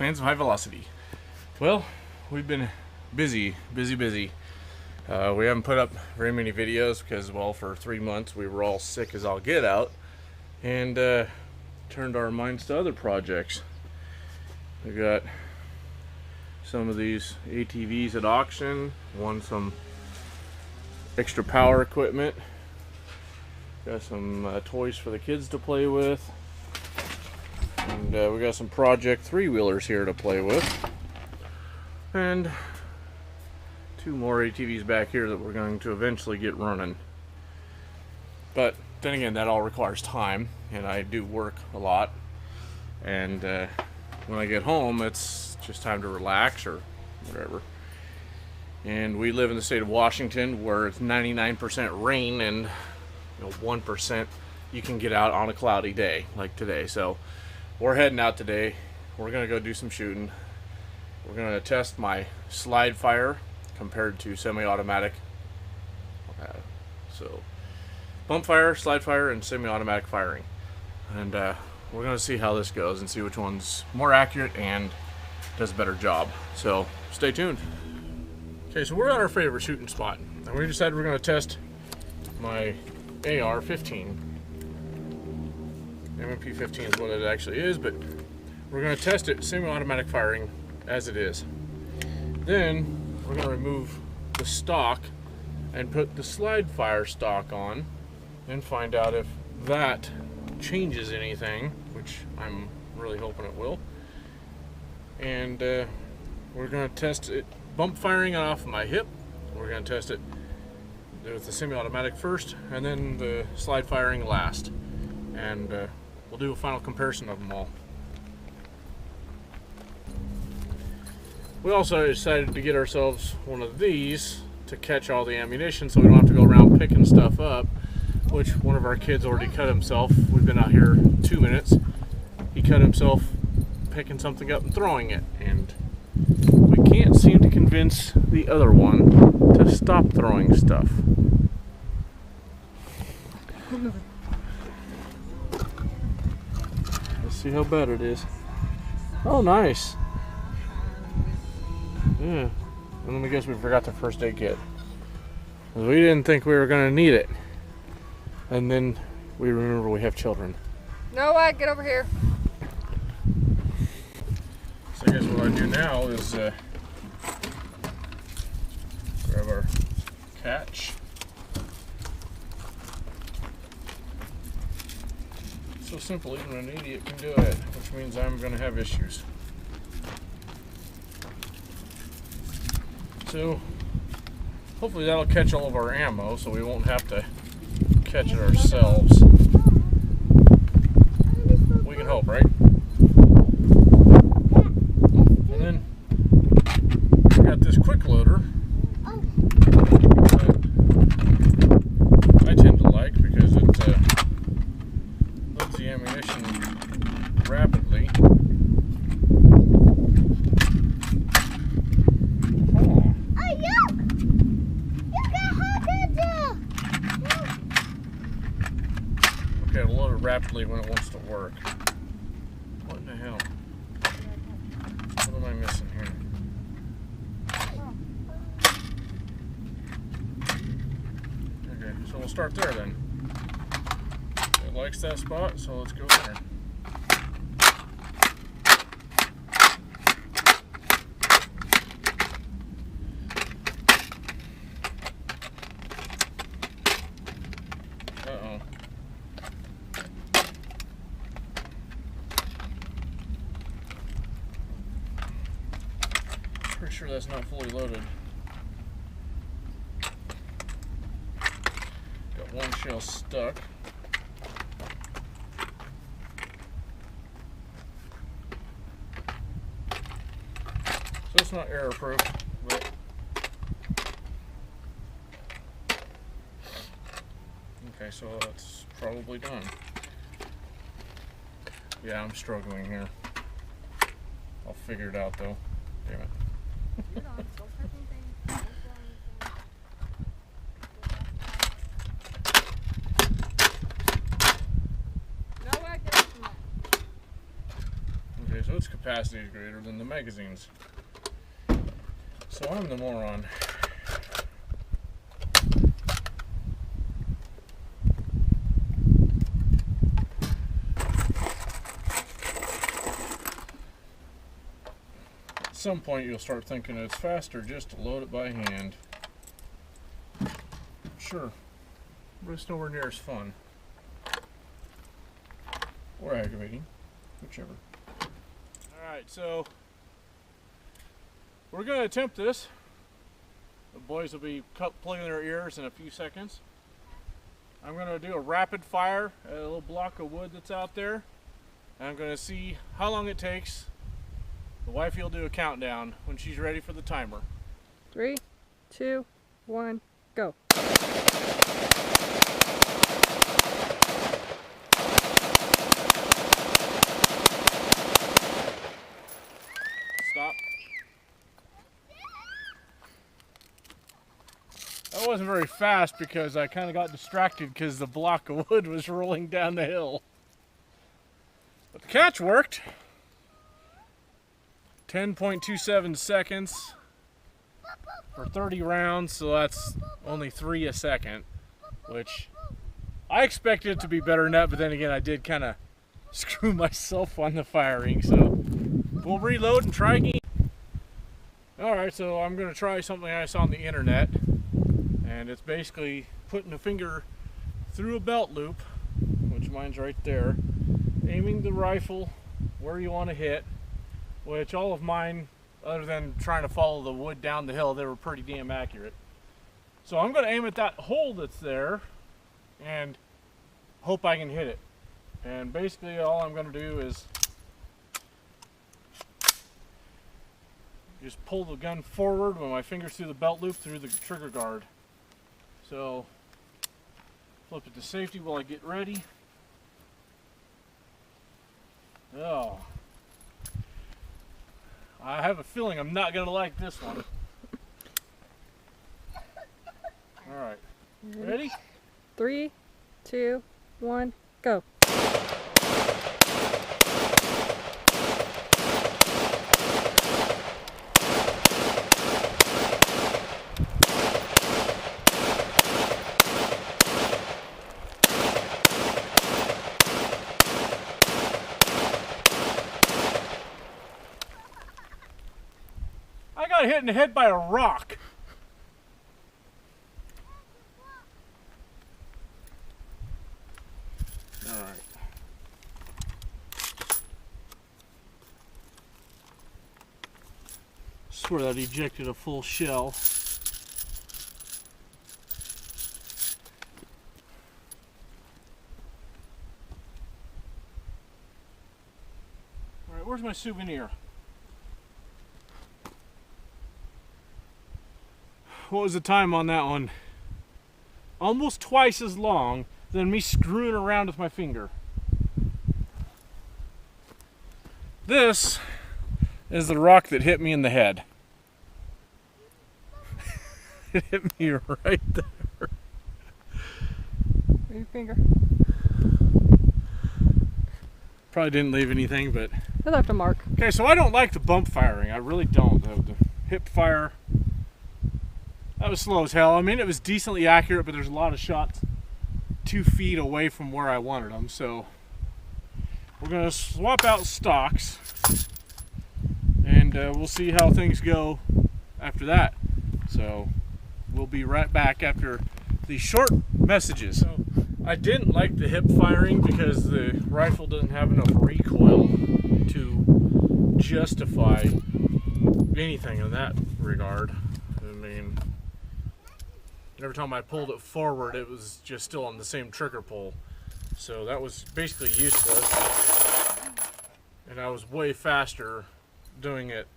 fans of high velocity. Well, we've been busy. We haven't put up very many videos because, well, for 3 months we were all sick as all get out, and turned our minds to other projects. We got some of these ATVs at auction, won some extra power equipment, got some toys for the kids to play with, and we got some project 3-wheelers here to play with, and 2 more ATVs back here that we're going to eventually get running. But then again, that all requires time, and I do work a lot, and when I get home it's just time to relax or whatever. And we live in the state of Washington where it's 99% rain and 1% you can get out on a cloudy day like today. So we're heading out today. We're gonna go do some shooting. We're gonna test my slide fire compared to semi-automatic. So bump fire, slide fire, and semi-automatic firing. And we're gonna see how this goes and see which one's more accurate and does a better job. So stay tuned. Okay, so we're at our favorite shooting spot, and we decided we're gonna test my AR-15. MP-15 is what it actually is, but we're going to test it semi-automatic firing as it is. Then we're going to remove the stock and put the slide fire stock on and find out if that changes anything, which I'm really hoping it will. And we're going to test it bump firing it off of my hip. We're going to test it with the semi-automatic first, and then the slide firing last, and we'll do a final comparison of them all. We also decided to get ourselves one of these to catch all the ammunition so we don't have to go around picking stuff up, which one of our kids already cut himself. We've been out here 2 minutes. He cut himself picking something up and throwing it, and we can't seem to convince the other one to stop throwing stuff. Let's see how bad it is. Oh, nice. Yeah. And then I guess we forgot the first aid kit. We didn't think we were going to need it. And then we remember we have children. Noah, get over here. So I guess what I do now is grab our catch. So simple, even an idiot can do it, which means I'm going to have issues. So hopefully that'll catch all of our ammo so we won't have to catch it ourselves. We can hope, right? And then we got this quick loader that I tend to like because it loads the ammunition rapidly. Okay, it'll load it rapidly when it wants to work. What in the hell? What am I missing here? Okay, so we'll start there then. It likes that spot, so let's go there. Uh-oh. Pretty sure that's not fully loaded. Got one shell stuck. So it's not error proof, but okay, so that's probably done. Yeah, I'm struggling here. I'll figure it out though. Damn it. so its capacity is greater than the magazine's. So I'm the moron. At some point you'll start thinking it's faster just to load it by hand. Sure, but it's nowhere near as fun. Or aggravating, whichever. Alright, so we're going to attempt this. The boys will be plugging their ears in a few seconds. I'm going to do a rapid fire at a little block of wood that's out there. And I'm going to see how long it takes. The wifey will do a countdown when she's ready for the timer. 3, 2, 1, go. Stop. That wasn't very fast because I kind of got distracted because the block of wood was rolling down the hill. But the catch worked. 10.27 seconds for 30 rounds, so that's only 3 a second, which I expected it to be better than that, but then again I did kind of screw myself on the firing, so we'll reload and try again. Alright, so I'm going to try something I saw on the internet, and it's basically putting a finger through a belt loop, which mine's right there, aiming the rifle where you want to hit, which all of mine, other than trying to follow the wood down the hill, they were pretty damn accurate. So I'm going to aim at that hole that's there and hope I can hit it. And basically all I'm going to do is just pull the gun forward with my fingers through the belt loop through the trigger guard. So flip it to safety while I get ready. Oh, I have a feeling I'm not going to like this one. Alright, ready? 3, 2, 1, go. I got hit in the head by a rock. Alright. Swear that ejected a full shell. Alright, where's my souvenir? What was the time on that one? Almost twice as long than me screwing around with my finger. This is the rock that hit me in the head. It hit me right there. Your finger. Probably didn't leave anything, but... It left a mark. Okay, so I don't like the bump firing. I really don't. The hip fire... That was slow as hell. I mean, it was decently accurate, but there's a lot of shots 2 feet away from where I wanted them. So we're going to swap out stocks, and we'll see how things go after that. So we'll be right back after these short messages. So I didn't like the hip firing because the rifle doesn't have enough recoil to justify anything in that regard. I mean, every time I pulled it forward, it was just still on the same trigger pull. So that was basically useless. And I was way faster doing it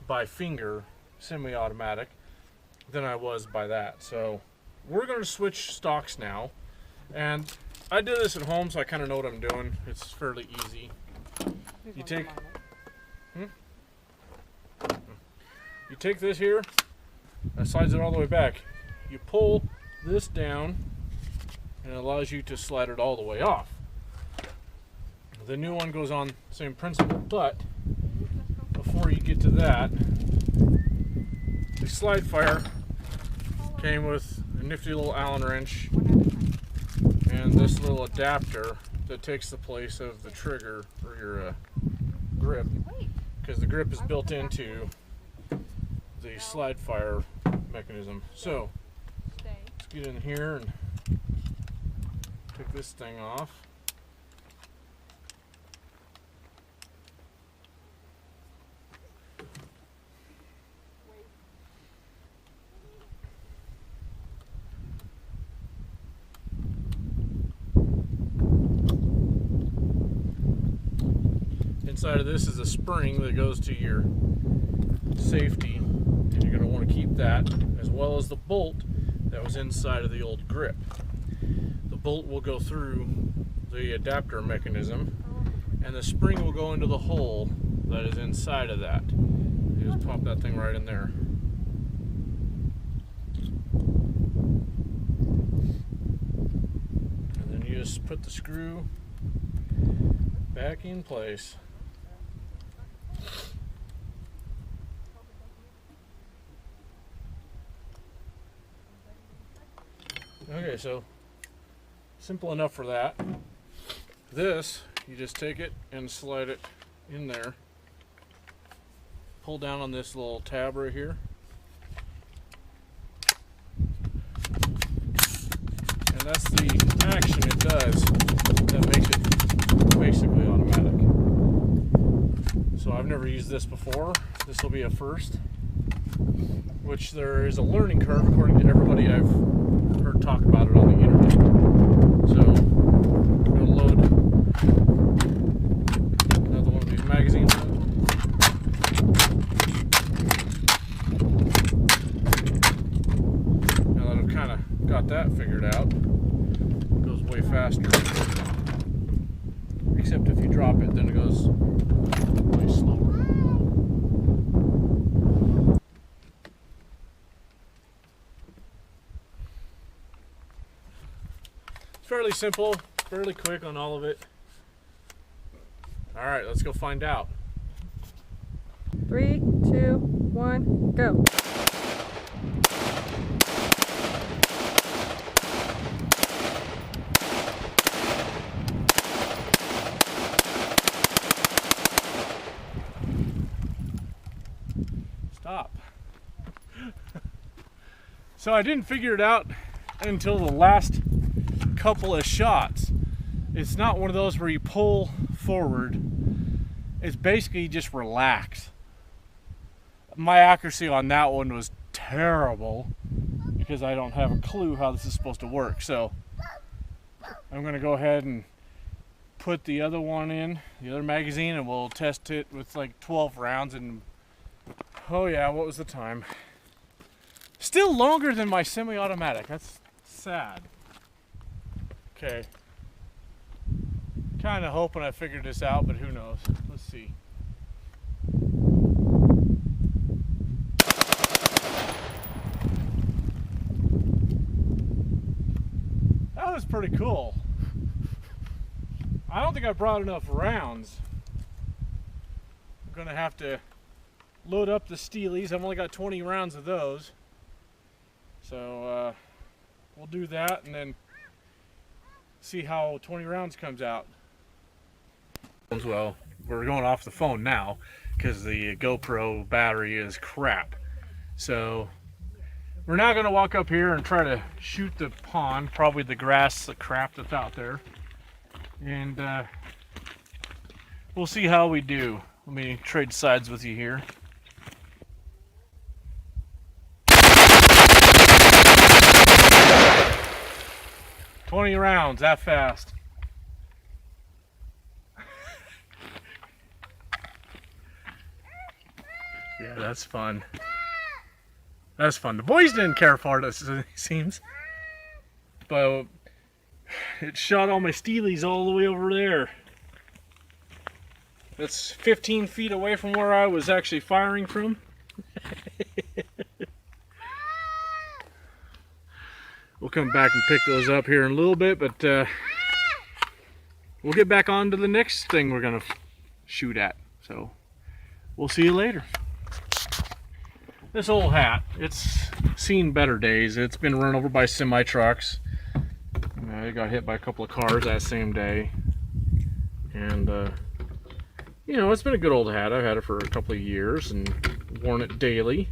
by finger, semi-automatic, than I was by that. So we're going to switch stocks now. And I did this at home, so I kind of know what I'm doing. It's fairly easy. You take... You take this here, that slides it all the way back. You pull this down, and it allows you to slide it all the way off. The new one goes on same principle, but before you get to that, the slide fire came with a nifty little Allen wrench and this little adapter that takes the place of the trigger or your grip, because the grip is built into the slide fire mechanism. So let's get in here and take this thing off. Inside of this is a spring that goes to your safety, and you're going to want to keep that, as well as the bolt that was inside of the old grip. The bolt will go through the adapter mechanism, and the spring will go into the hole that is inside of that. You just pop that thing right in there. And then you just put the screw back in place. Okay, so simple enough for that. This, you just take it and slide it in there. Pull down on this little tab right here. And that's the action it does that makes it basically automatic. So I've never used this before. This will be a first, which there is a learning curve according to everybody I've heard talk about it on the internet. So I'm going to load another one of these magazines up. Now that I've kind of got that figured out, it goes way faster. Except if you drop it, then it goes way slower. Fairly simple, fairly quick on all of it. All right, let's go find out. 3, 2, 1, go. Stop. So I didn't figure it out until the last couple of shots. It's not one of those where you pull forward. It's basically just relax. My accuracy on that one was terrible because I don't have a clue how this is supposed to work. So I'm going to go ahead and put the other one in, the other magazine, and we'll test it with like 12 rounds. And oh yeah, what was the time? Still longer than my semi-automatic. That's sad. Okay. Kind of hoping I figured this out, but who knows? Let's see. That was pretty cool. I don't think I brought enough rounds. I'm gonna have to load up the Steelies. I've only got 20 rounds of those. So we'll do that and then see how 20 rounds comes out. Well, we're going off the phone now because the GoPro battery is crap. So we're now going to walk up here and try to shoot the pond, probably the grass, the crap that's out there. And we'll see how we do. Let me trade sides with you here. $20 rounds, that fast. Yeah, that's fun. That's fun. The boys didn't care for it, it seems. But it shot all my Steelies all the way over there. That's 15 feet away from where I was actually firing from. We'll come back and pick those up here in a little bit, but we'll get back on to the next thing we're gonna shoot at. So we'll see you later. This old hat, it's seen better days. It's been run over by semi trucks. It got hit by a couple of cars that same day. And you know, it's been a good old hat. I've had it for a couple of years and worn it daily.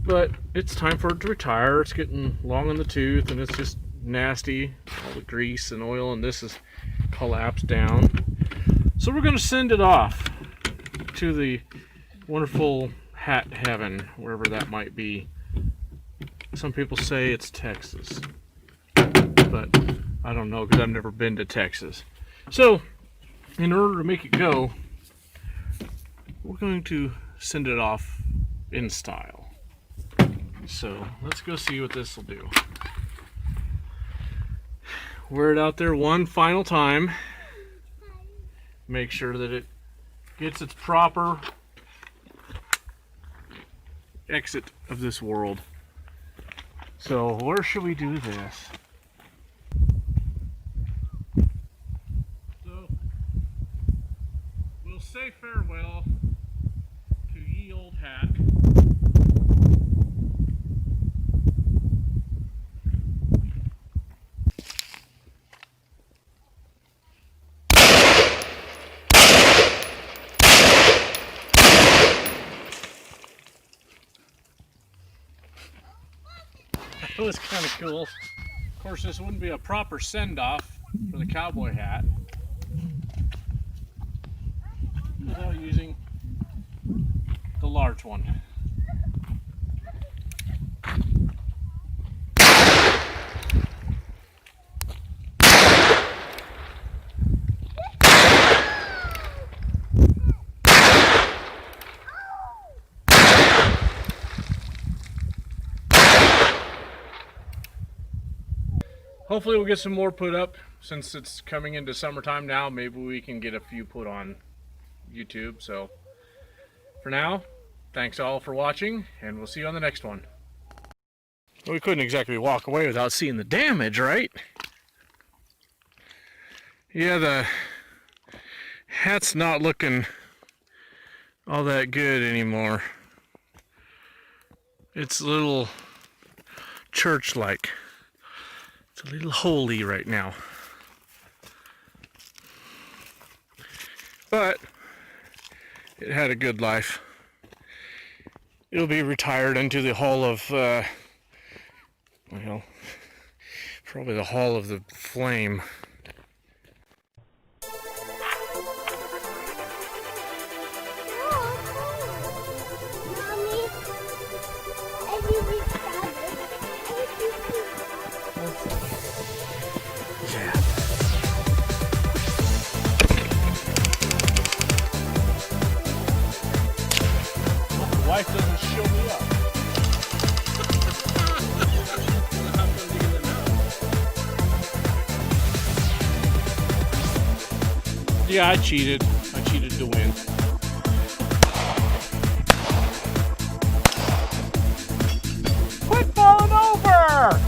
But it's time for it to retire. It's getting long in the tooth and it's just nasty. All the grease and oil and this is collapsed down. So we're going to send it off to the wonderful hat heaven, wherever that might be. Some people say it's Texas, but I don't know because I've never been to Texas. So in order to make it go, we're going to send it off in style. So let's go see what this will do. Wear it out there one final time. Make sure that it gets its proper exit of this world. So where should we do this? So we'll say farewell to ye old hat. That was kind of cool. Of course, this wouldn't be a proper send-off for the cowboy hat without using the large one. Hopefully we'll get some more put up since it's coming into summertime now. Maybe we can get a few put on YouTube. So for now, thanks all for watching and we'll see you on the next one. We couldn't exactly walk away without seeing the damage, right? Yeah, the hat's not looking all that good anymore. It's a little church-like. It's a little holy right now. But it had a good life. It'll be retired into the hall of, well, probably the hall of the flame. Wife doesn't show me up. Yeah, I cheated. I cheated to win. Quit falling over!